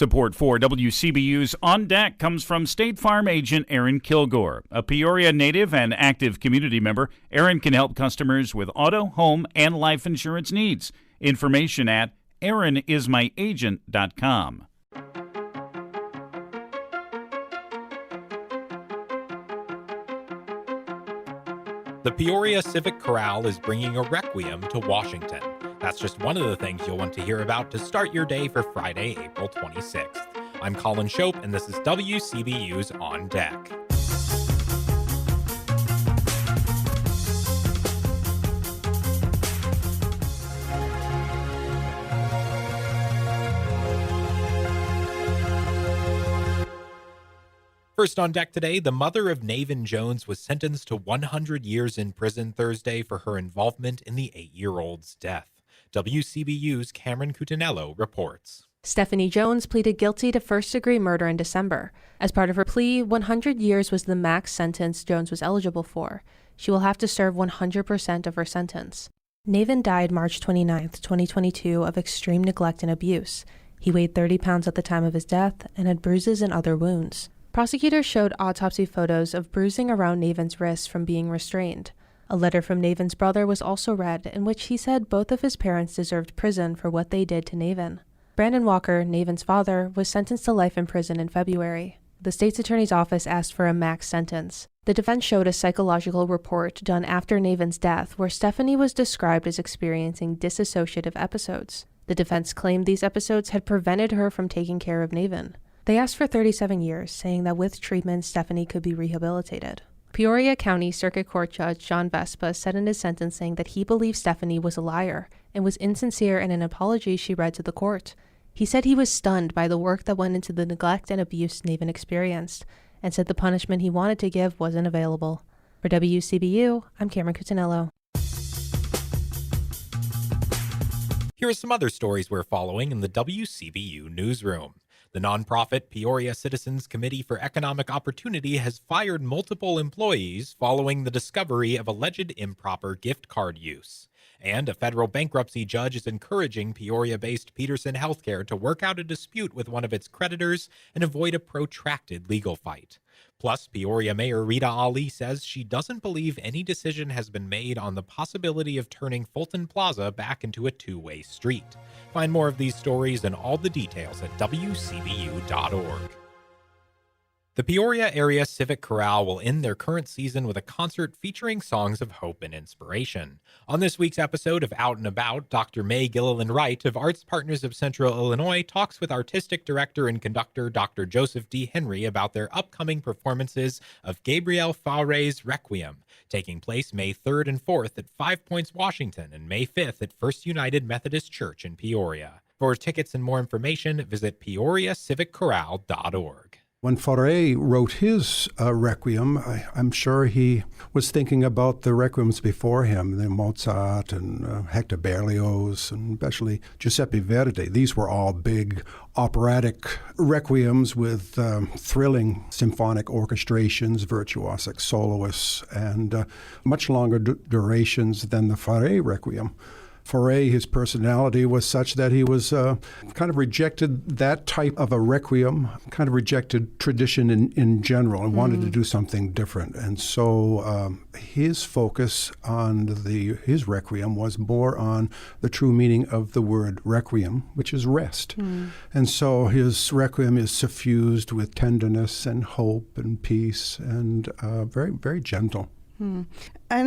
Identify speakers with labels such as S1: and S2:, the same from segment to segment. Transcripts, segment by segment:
S1: Support for WCBU's On Deck comes from State Farm agent Aaron Kilgore. A Peoria native and active community member, Aaron can help customers with auto, home, and life insurance needs. Information at aaronismyagent.com.
S2: The Peoria Civic Chorale is bringing a requiem to Washington. That's just one of the things you'll want to hear about to start your day for Friday, April 26th. I'm Colin Shope, and this is WCBU's On Deck. First on deck today, the mother of Navin Jones was sentenced to 100 years in prison Thursday for her involvement in the 8-year-old's death. WCBU's Cameron Cutinello reports.
S3: Stephanie Jones pleaded guilty to first-degree murder in December. As part of her plea, 100 years was the max sentence Jones was eligible for. She will have to serve 100% of her sentence. Navin died March 29, 2022, of extreme neglect and abuse. He weighed 30 pounds at the time of his death and had bruises and other wounds. Prosecutors showed autopsy photos of bruising around Navin's wrists from being restrained. A letter from Navin's brother was also read, in which he said both of his parents deserved prison for what they did to Navin. Brandon Walker, Navin's father, was sentenced to life in prison in February. The state's attorney's office asked for a max sentence. The defense showed a psychological report done after Navin's death where Stephanie was described as experiencing dissociative episodes. The defense claimed these episodes had prevented her from taking care of Navin. They asked for 37 years, saying that with treatment, Stephanie could be rehabilitated. Peoria County Circuit Court Judge John Vespa said in his sentencing that he believed Stephanie was a liar and was insincere in an apology she read to the court. He said he was stunned by the work that went into the neglect and abuse Navin experienced, and said the punishment he wanted to give wasn't available. For WCBU, I'm Cameron Cutinello.
S2: Here are some other stories we're following in the WCBU newsroom. The nonprofit Peoria Citizens Committee for Economic Opportunity has fired multiple employees following the discovery of alleged improper gift card use. And a federal bankruptcy judge is encouraging Peoria-based Peterson Healthcare to work out a dispute with one of its creditors and avoid a protracted legal fight. Plus, Peoria Mayor Rita Ali says she doesn't believe any decision has been made on the possibility of turning Fulton Plaza back into a two-way street. Find more of these stories and all the details at WCBU.org. The Peoria Area Civic Chorale will end their current season with a concert featuring songs of hope and inspiration. On this week's episode of Out and About, Dr. May Gilliland Wright of Arts Partners of Central Illinois talks with artistic director and conductor Dr. Joseph D. Henry about their upcoming performances of Gabriel Fauré's Requiem, taking place May 3rd and 4th at 5 Points, Washington, and May 5th at First United Methodist Church in Peoria. For tickets and more information, visit peoriacivicchorale.org.
S4: When Fauré wrote his Requiem, I'm sure he was thinking about the Requiems before him, the Mozart and Hector Berlioz, and especially Giuseppe Verdi. These were all big operatic requiems with thrilling symphonic orchestrations, virtuosic soloists, and much longer durations than the Fauré Requiem. Fauré, his personality was such that he was kind of rejected that type of a requiem, kind of rejected tradition in general and wanted to do something different. And so his focus on his requiem was more on the true meaning of the word requiem, which is rest. And so his requiem is suffused with tenderness and hope and peace and very, very gentle.
S5: And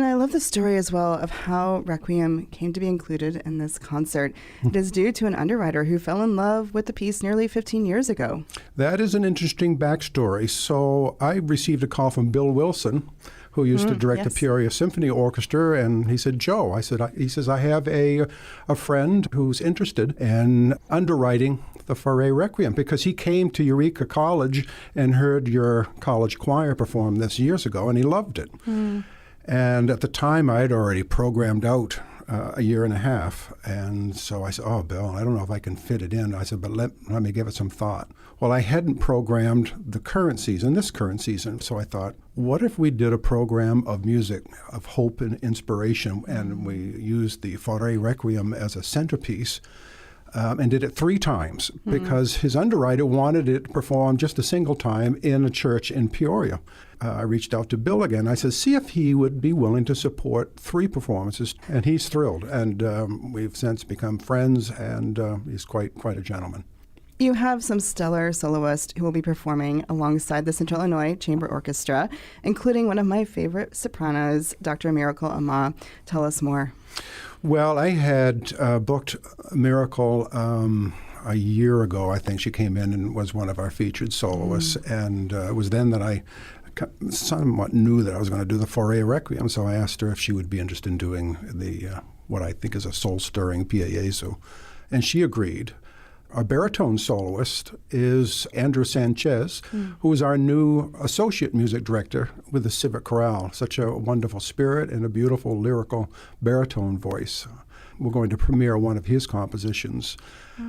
S5: I love the story as well of how Requiem came to be included in this concert. It is due to an underwriter who fell in love with the piece nearly 15 years ago.
S4: That is an interesting backstory. So I received a call from Bill Wilson, who used to direct the Peoria Symphony Orchestra, and he said, Joe, he says, I have a friend who's interested in underwriting the Fauré Requiem, because he came to Eureka College and heard your college choir perform this years ago, and he loved it. And at the time, I had already programmed out a year and a half, and so I said, oh, Bill, I don't know if I can fit it in. I said, but let me give it some thought. Well, I hadn't programmed this current season, so I thought, what if we did a program of music, of hope and inspiration, and we used the Fauré Requiem as a centerpiece? and did it 3 times because his underwriter wanted it performed just a single time in a church in Peoria. I reached out to Bill again. I said, see if he would be willing to support 3 performances, and he's thrilled. And we've since become friends, and he's quite a gentleman.
S5: You have some stellar soloists who will be performing alongside the Central Illinois Chamber Orchestra, including one of my favorite sopranos, Dr. Miracle Ama. Tell us more.
S4: Well, I had booked Miracle a year ago. I think she came in and was one of our featured soloists, and it was then that I somewhat knew that I was going to do the Fauré Requiem, so I asked her if she would be interested in doing the what I think is a soul-stirring Pie Jesu, and she agreed. Our baritone soloist is Andrew Sanchez, who is our new associate music director with the Civic Chorale. Such a wonderful spirit and a beautiful lyrical baritone voice. We're going to premiere one of his compositions.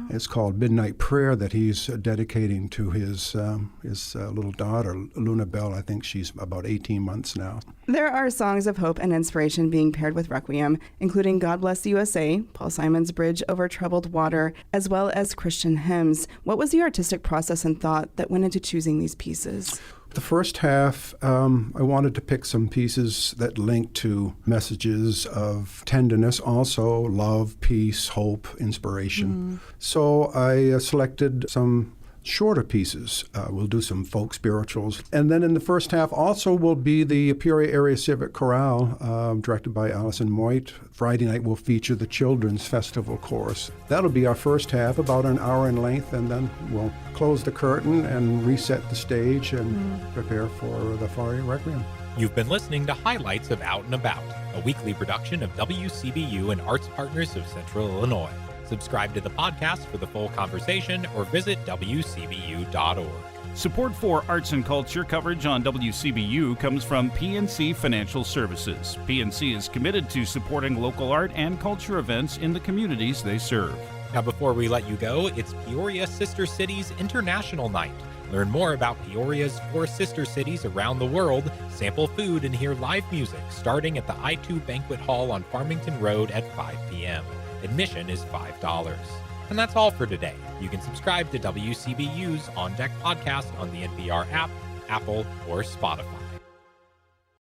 S4: It's called Midnight Prayer, that he's dedicating to his little daughter, Luna Bell. I think she's about 18 months now.
S5: There are songs of hope and inspiration being paired with Requiem, including God Bless the USA, Paul Simon's Bridge Over Troubled Water, as well as Christian hymns. What was the artistic process and thought that went into choosing these pieces?
S4: The first half, I wanted to pick some pieces that linked to messages of tenderness, also love, peace, hope, inspiration. So I selected some shorter pieces. We'll do some folk spirituals. And then in the first half also will be the Peoria Area Civic Chorale, directed by Allison Moit. Friday night will feature the Children's Festival Chorus. That'll be our first half, about an hour in length, and then we'll close the curtain and reset the stage and prepare for the Fauré Requiem.
S2: You've been listening to Highlights of Out and About, a weekly production of WCBU and Arts Partners of Central Illinois. Subscribe to the podcast for the full conversation or visit WCBU.org.
S1: Support for arts and culture coverage on WCBU comes from PNC Financial Services. PNC is committed to supporting local art and culture events in the communities they serve.
S2: Now, before we let you go, it's Peoria Sister Cities International Night. Learn more about Peoria's 4 sister cities around the world, sample food, and hear live music starting at the I-2 Banquet Hall on Farmington Road at 5 p.m. Admission is $5. And that's all for today. You can subscribe to WCBU's On Deck podcast on the NPR app, Apple, or Spotify.